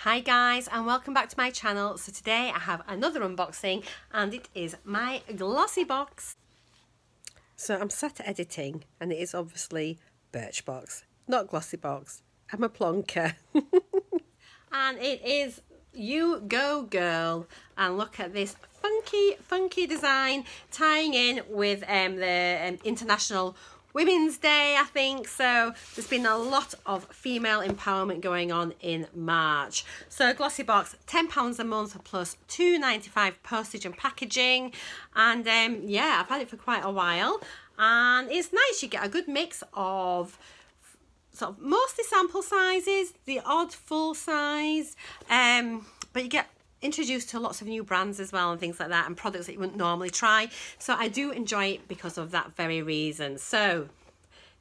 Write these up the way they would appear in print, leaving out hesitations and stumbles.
Hi guys, and welcome back to my channel. So today I have another unboxing and it is my glossy box. So I'm sat editing and it is obviously Birchbox, not glossy box. I'm a plonker. And it is You Go Girl, and look at this funky design tying in with the International Women's Day, I think. So there's been a lot of female empowerment going on in March. So glossy box, £10 a month plus £2.95 postage and packaging. And yeah, I've had it for quite a while and it's nice. You get a good mix of sort of mostly sample sizes, the odd full size, but you get introduced to lots of new brands as well and things like that, and products that you wouldn't normally try. So I do enjoy it because of that very reason. So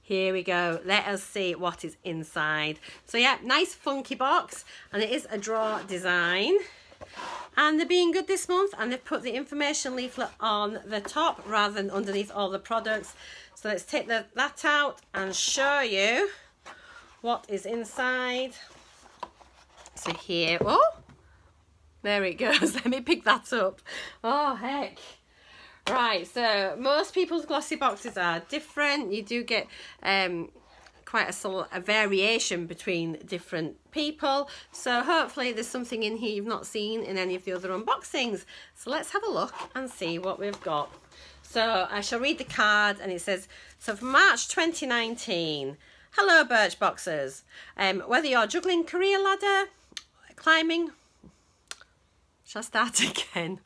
here we go, let us see what is inside. So yeah, nice funky box, and it is a drawer design, and they're being good this month, and they've put the information leaflet on the top rather than underneath all the products. So let's take that out and show you what is inside. So here, oh, there it goes. Let me pick that up. Oh heck. Right, so most people's glossy boxes are different. You do get quite a variation between different people. So hopefully there's something in here you've not seen in any of the other unboxings. So let's have a look and see what we've got. So I shall read the card, and it says, so for March 2019, hello Birchboxers. Whether you're juggling career ladder, climbing, shall I start again?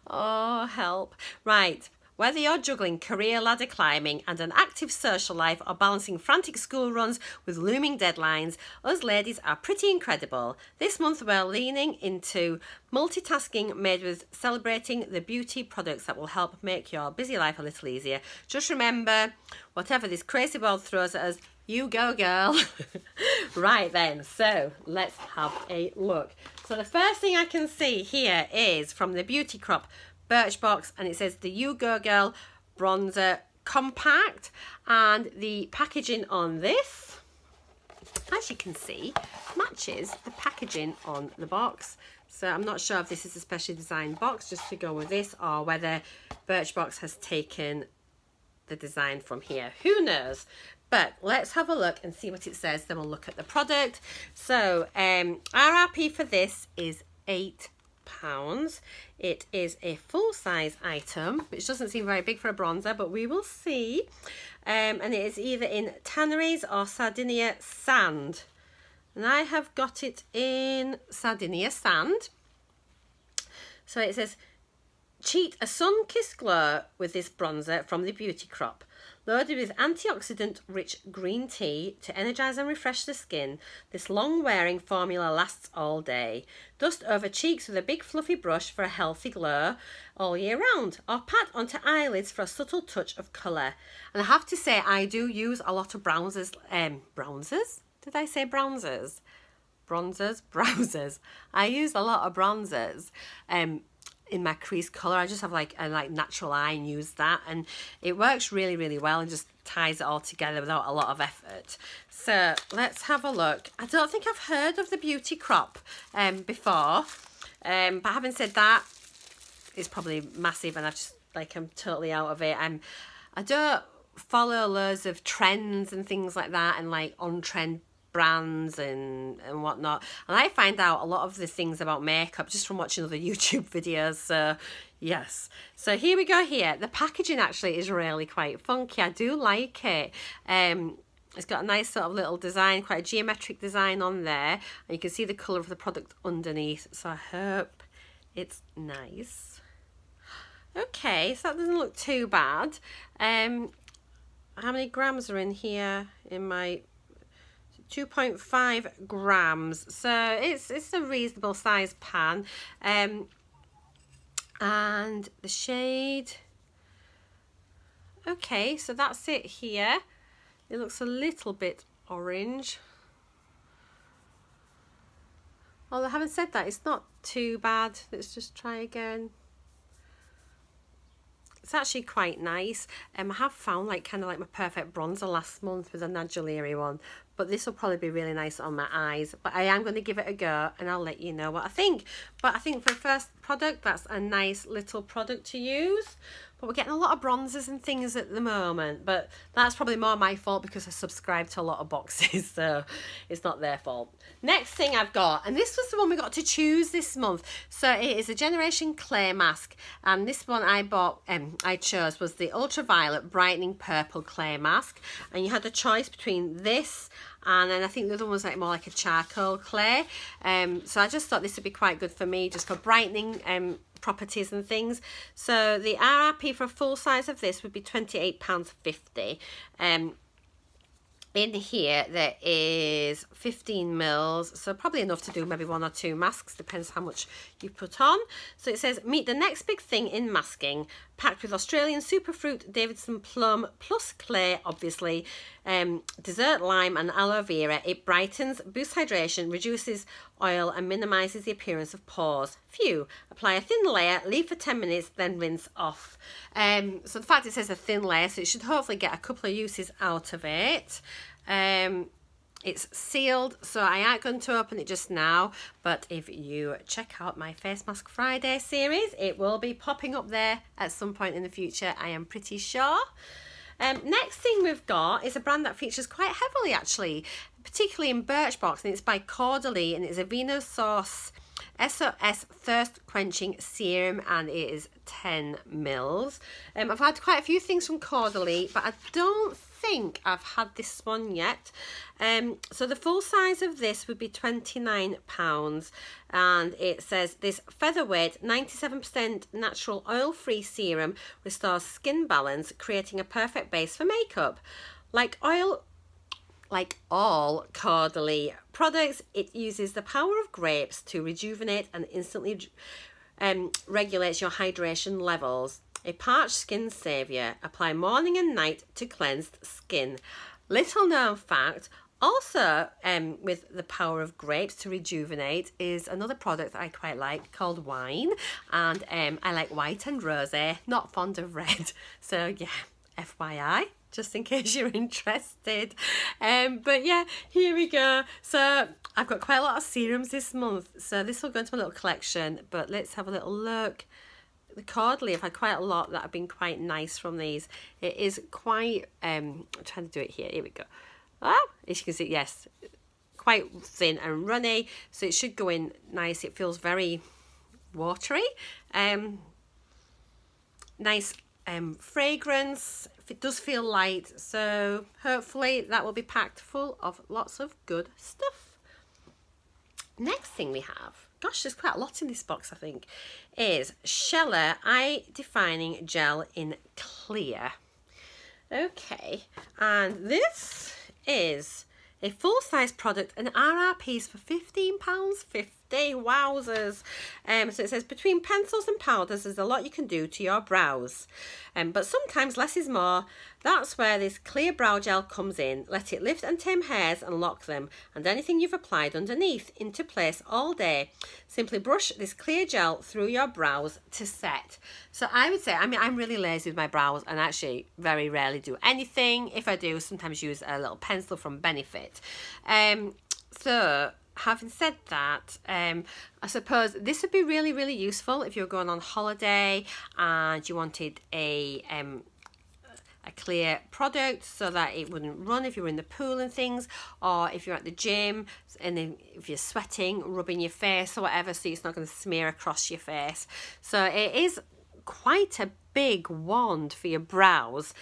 Oh, help. Right. Whether you're juggling career ladder climbing and an active social life, or balancing frantic school runs with looming deadlines, us ladies are pretty incredible. This month we're leaning into multitasking made with celebrating the beauty products that will help make your busy life a little easier. Just remember, whatever this crazy world throws at us, you go girl. Right then, so let's have a look. So the first thing I can see here is from the Beauty Crop Birchbox, and it says the You Go Girl Bronzer Compact, and the packaging on this, as you can see, matches the packaging on the box. So I'm not sure if this is a specially designed box just to go with this, or whether Birchbox has taken the design from here. Who knows? But let's have a look and see what it says, then we'll look at the product. So RRP for this is £8. It is a full-size item, which doesn't seem very big for a bronzer, but we will see. And it is either in Tanneries or Sardinia Sand. And I have got it in Sardinia Sand. So it says, cheat a sun-kissed glow with this bronzer from the Beauty Crop. Loaded with antioxidant-rich green tea to energise and refresh the skin, this long-wearing formula lasts all day. Dust over cheeks with a big fluffy brush for a healthy glow all year round, or pat onto eyelids for a subtle touch of colour. And I have to say, I do use a lot of bronzers. Bronzers? Did I say bronzers? Bronzers? Browsers. I use a lot of bronzers. In my crease colour. I just have like a natural eye and use that, and it works really well and just ties it all together without a lot of effort. So let's have a look. I don't think I've heard of the Beauty Crop before, but having said that, it's probably massive and I'm totally out of it. I don't follow loads of trends and things like that, and like on trend brands and whatnot, and I find out a lot of the things about makeup just from watching other YouTube videos. So yes, so here we go. Here the packaging actually is really quite funky. I do like it. It's got a nice sort of little design, quite a geometric design on there, and you can see the colour of the product underneath, so I hope it's nice. Okay, so that doesn't look too bad. How many grams are in here? In my 2.5 grams, so it's a reasonable size pan, and the shade, okay, so that's it here. It looks a little bit orange, although having said that, it's not too bad. Let's just try again. It's actually quite nice. I have found kind of like my perfect bronzer last month with a Najoliri one, but this will probably be really nice on my eyes. But I am going to give it a go and I'll let you know what I think. But I think for the first product, that's a nice little product to use. But we're getting a lot of bronzers and things at the moment, but that's probably more my fault because I subscribe to a lot of boxes, so it's not their fault. Next thing I've got, and this was the one we got to choose this month, so it is a Generation Clay mask, and this one I chose was the Ultraviolet Brightening Purple Clay Mask, and you had a choice between this and then I think the other one was like more like a charcoal clay. So I just thought this would be quite good for me, just for brightening properties and things. So the RRP for a full size of this would be £28.50. In here there is 15 mils, so probably enough to do maybe 1 or 2 masks, depends how much you put on. So it says, meet the next big thing in masking, packed with Australian superfruit, Davidson plum, plus clay, obviously, dessert lime and aloe vera. It brightens, boosts hydration, reduces oil and minimises the appearance of pores. Phew. Apply a thin layer, leave for 10 minutes, then rinse off. So the fact it says a thin layer, so it should hopefully get a couple of uses out of it. It's sealed, so I ain't going to open it just now, but if you check out my Face Mask Friday series, it will be popping up there at some point in the future, I am pretty sure. Next thing we've got is a brand that features quite heavily actually, particularly in Birchbox, and it's by Cordially, and it's a Vino Sauce SOS Thirst Quenching Serum, and it is 10 mils. I've had quite a few things from Cordially, but I don't think I've had this one yet. So the full size of this would be £29, and it says this featherweight 97% natural oil-free serum restores skin balance, creating a perfect base for makeup. Like all Cordially products, it uses the power of grapes to rejuvenate and instantly regulates your hydration levels. A parched skin saviour. Apply morning and night to cleansed skin. Little known fact, also with the power of grapes to rejuvenate, is another product that I quite like called Wine, and I like white and rosé, not fond of red. So yeah, FYI, just in case you're interested. But yeah, here we go. So I've got quite a lot of serums this month, so this will go into my little collection, but let's have a little look. The Cordially, I've had quite a lot that have been quite nice from these. It is quite, I'm trying to do it here we go. As you can see, yes, quite thin and runny, so it should go in nice. It feels very watery. Nice fragrance. It does feel light, so hopefully that will be packed full of lots of good stuff. Next thing we have, gosh, there's quite a lot in this box, I think, is Sheller Eye Defining Gel in Clear. Okay, and this is a full-size product, and RRP is for £15.50. Wowzers. So it says, between pencils and powders, there's a lot you can do to your brows. But sometimes less is more. That's where this clear brow gel comes in. Let it lift and tame hairs and lock them, and anything you've applied underneath, into place all day. Simply brush this clear gel through your brows to set. So I would say, I mean, I'm really lazy with my brows and actually very rarely do anything. If I do, sometimes use a little pencil from Benefit. So having said that, I suppose this would be really, really useful if you're going on holiday and you wanted a clear product so that it wouldn't run if you're in the pool and things, or if you're at the gym and then if you're sweating, rubbing your face or whatever, so it's not going to smear across your face. So it is quite a big wand for your brows.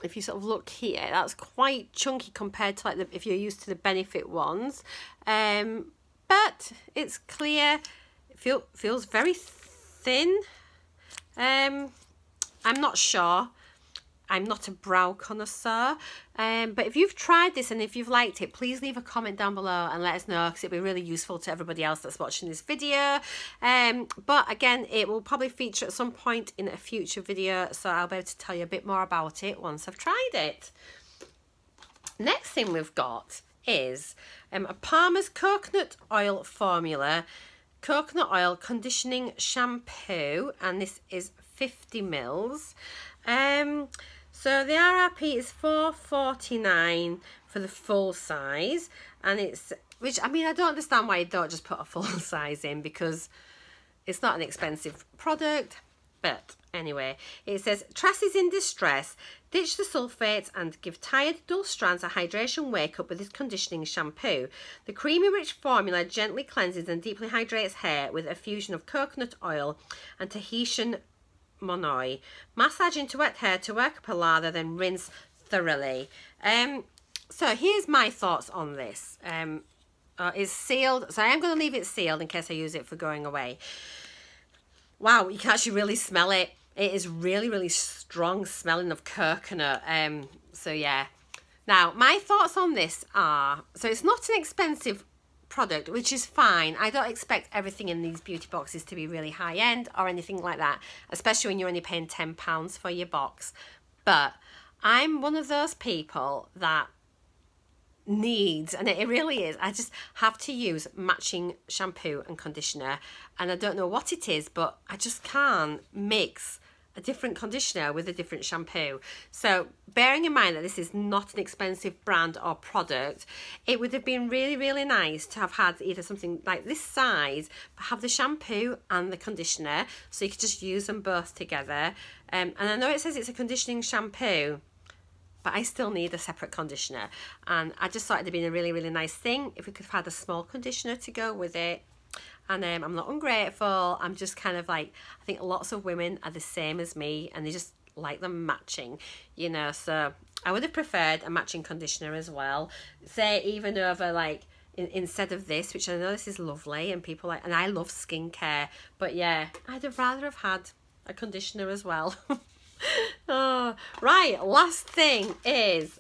If you sort of look here, that's quite chunky compared to like if you're used to the Benefit ones, but it's clear. It feels very thin. I'm not sure. I'm not a brow connoisseur, but if you've tried this and if you've liked it, please leave a comment down below and let us know, because it'll be really useful to everybody else that's watching this video. But again, it will probably feature at some point in a future video, so I'll be able to tell you a bit more about it once I've tried it. Next thing we've got is a Palmer's Coconut Oil Formula Coconut Oil Conditioning Shampoo, and this is 50 mils. So the RRP is £4.49, for the full size, and it's, which, I mean, I don't understand why you don't just put a full size in, because it's not an expensive product. But anyway, it says, Tresses in distress, ditch the sulfates and give tired, dull strands a hydration wake-up with this conditioning shampoo. The creamy, rich formula gently cleanses and deeply hydrates hair with a fusion of coconut oil and Tahitian monoi. Massage into wet hair to work up a lather, then rinse thoroughly. So here's my thoughts on this. It's sealed, so I am going to leave it sealed in case I use it for going away. Wow, you can actually really smell it. It is really, really strong smelling of coconut. So yeah. Now, my thoughts on this are, so it's not an expensive product, which is fine. I don't expect everything in these beauty boxes to be really high end or anything like that, especially when you're only paying £10 for your box. But I'm one of those people that needs, and it really is, I just have to use matching shampoo and conditioner, and I don't know what it is, but I just can't mix a different conditioner with a different shampoo. So bearing in mind that this is not an expensive brand or product, it would have been really, really nice to have had either something like this size, but have the shampoo and the conditioner, so you could just use them both together. And I know it says it's a conditioning shampoo, but I still need a separate conditioner, and I just thought it'd have been a really, really nice thing if we could have had a small conditioner to go with it. And I'm not ungrateful, I'm just kind of like, I think lots of women are the same as me and they just like them matching, you know. So I would have preferred a matching conditioner as well, say even over like instead of this, which I know this is lovely and people like, and I love skincare, but yeah, I'd have rather have had a conditioner as well. Oh, right, last thing is,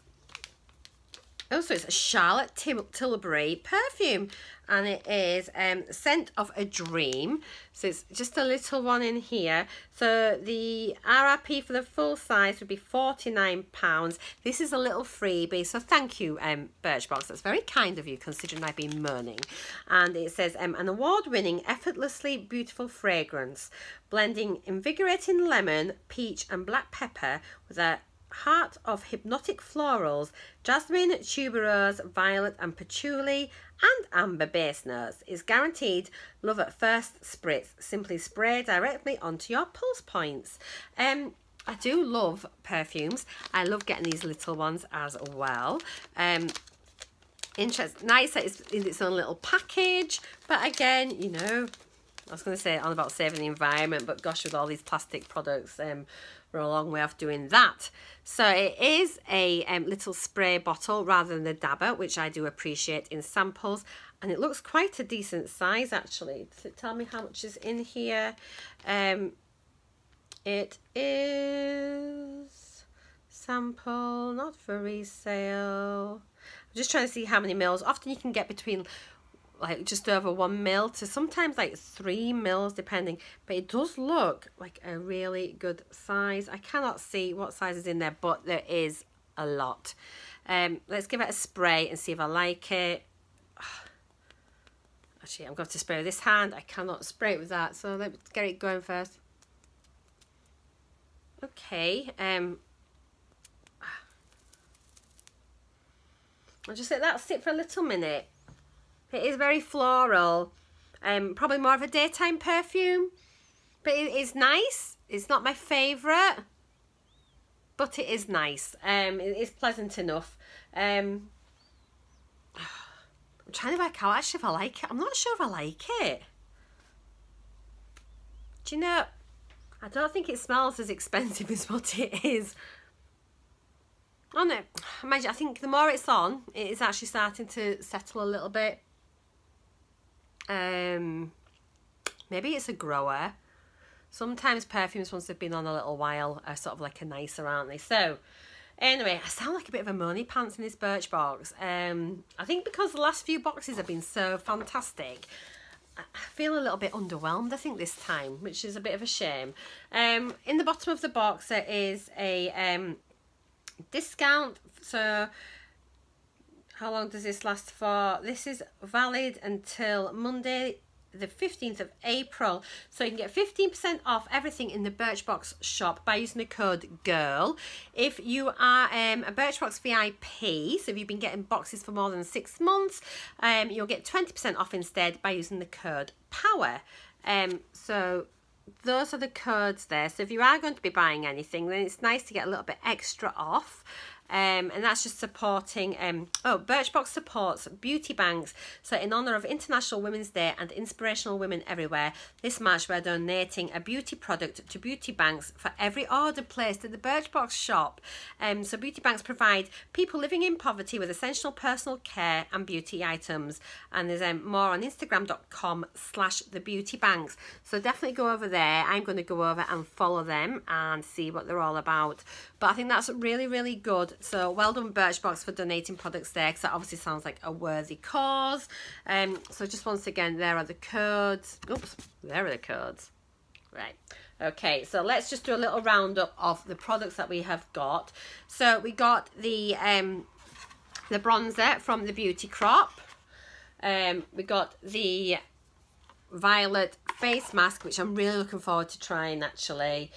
oh, so it's a Charlotte Tilbury perfume, and it is Scent of a Dream. So it's just a little one in here. So the RRP for the full size would be £49. This is a little freebie, so thank you, Birchbox. That's very kind of you, considering I've been moaning. And it says an award-winning, effortlessly beautiful fragrance, blending invigorating lemon, peach and black pepper with a heart of hypnotic florals, jasmine, tuberose, violet and patchouli and amber base notes. Is guaranteed love at first spritz. Simply spray directly onto your pulse points. I do love perfumes. I love getting these little ones as well. Nice that it's in its own little package, but again, you know, I was going to say on about saving the environment, but gosh, with all these plastic products, we're a long way off doing that. So it is a little spray bottle rather than the dabber, which I do appreciate in samples, and it looks quite a decent size actually. Does it tell me how much is in here? It is sample, not for resale. I'm just trying to see how many mils. Often you can get between like just over 1 mil to sometimes like 3 mils depending, but it does look like a really good size. I cannot see what size is in there, but there is a lot. Let's give it a spray and see if I like it. Actually, I'm going to spray with this hand. I cannot spray it with that, so let's get it going first. Okay, I'll just let that sit for a little minute. It is very floral, probably more of a daytime perfume, but it is nice. It's not my favourite, but it is nice. It is pleasant enough. I'm trying to work out actually if I like it. I'm not sure if I like it. Do you know, I don't think it smells as expensive as what it is. Oh no, I think the more it's on, it is actually starting to settle a little bit. Maybe it's a grower. Sometimes perfumes, once they've been on a little while, are sort of like a nicer, aren't they? So anyway, I sound like a bit of a money pants in this Birchbox. I think because the last few boxes have been so fantastic, I feel a little bit underwhelmed, I think, this time, which is a bit of a shame. In the bottom of the box there is a discount. So how long does this last for? This is valid until Monday the 15th of April. So you can get 15% off everything in the Birchbox shop by using the code GIRL. If you are a Birchbox VIP, so if you've been getting boxes for more than 6 months, you'll get 20% off instead by using the code POWER. So those are the codes there. So if you are going to be buying anything, then it's nice to get a little bit extra off. And that's just supporting, Birchbox supports beauty banks. So in honour of International Women's Day and inspirational women everywhere, this March we're donating a beauty product to beauty banks for every order placed at the Birchbox shop. So beauty banks provide people living in poverty with essential personal care and beauty items. And there's more on Instagram.com/thebeautybanks. So definitely go over there. I'm going to go over and follow them and see what they're all about. But I think that's really, really good. So well done Birchbox for donating products there, because that obviously sounds like a worthy cause. So just once again, there are the codes. Oops, there are the codes. Right. Okay, so let's just do a little roundup of the products that we have got. So we got the bronzer from the Beauty Crop. We got the violet face mask, which I'm really looking forward to trying actually.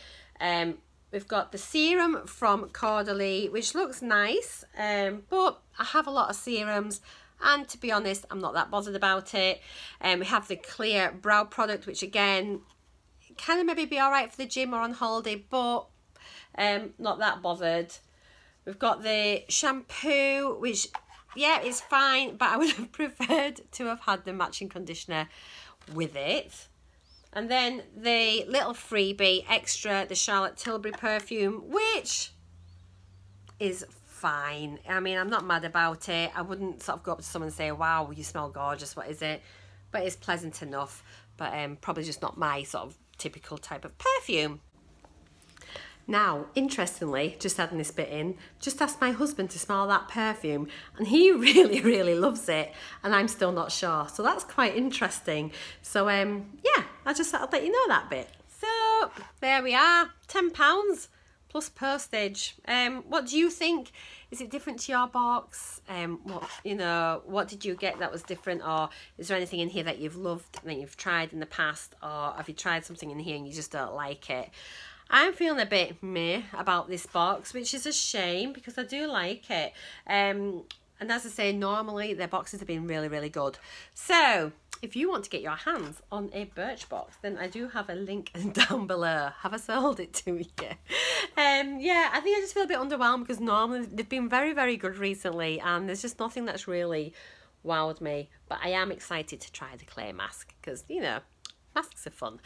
We've got the serum from Cordially, which looks nice, but I have a lot of serums, and to be honest, I'm not that bothered about it. We have the clear brow product, which again, kind of maybe be alright for the gym or on holiday, but not that bothered. We've got the shampoo, which, yeah, it's fine, but I would have preferred to have had the matching conditioner with it. And then the little freebie extra, the Charlotte Tilbury perfume, which is fine. I mean, I'm not mad about it. I wouldn't sort of go up to someone and say, wow, you smell gorgeous, what is it? But it's pleasant enough, but probably just not my sort of typical type of perfume. Now, interestingly, just adding this bit in, just asked my husband to smell that perfume and he really, really loves it, and I'm still not sure. So that's quite interesting. So, yeah, I just thought I'd let you know that bit. So, there we are, £10 plus postage. What do you think? Is it different to your box? What did you get that was different? Or is there anything in here that you've loved, that you've tried in the past? Or have you tried something in here and you just don't like it? I'm feeling a bit meh about this box, which is a shame because I do like it. And as I say, normally their boxes have been really, really good. So if you want to get your hands on a Birchbox, then I do have a link down below. Have I sold it to you? Yeah, I think I just feel a bit underwhelmed because normally they've been very, very good recently, and there's just nothing that's really wowed me. But I am excited to try the clay mask because, you know, masks are fun.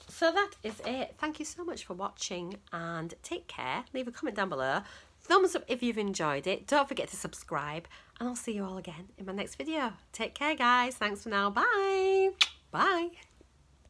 So that is it. Thank you so much for watching and take care. Leave a comment down below. Thumbs up if you've enjoyed it. Don't forget to subscribe, and I'll see you all again in my next video. Take care, guys. Thanks for now. Bye. Bye.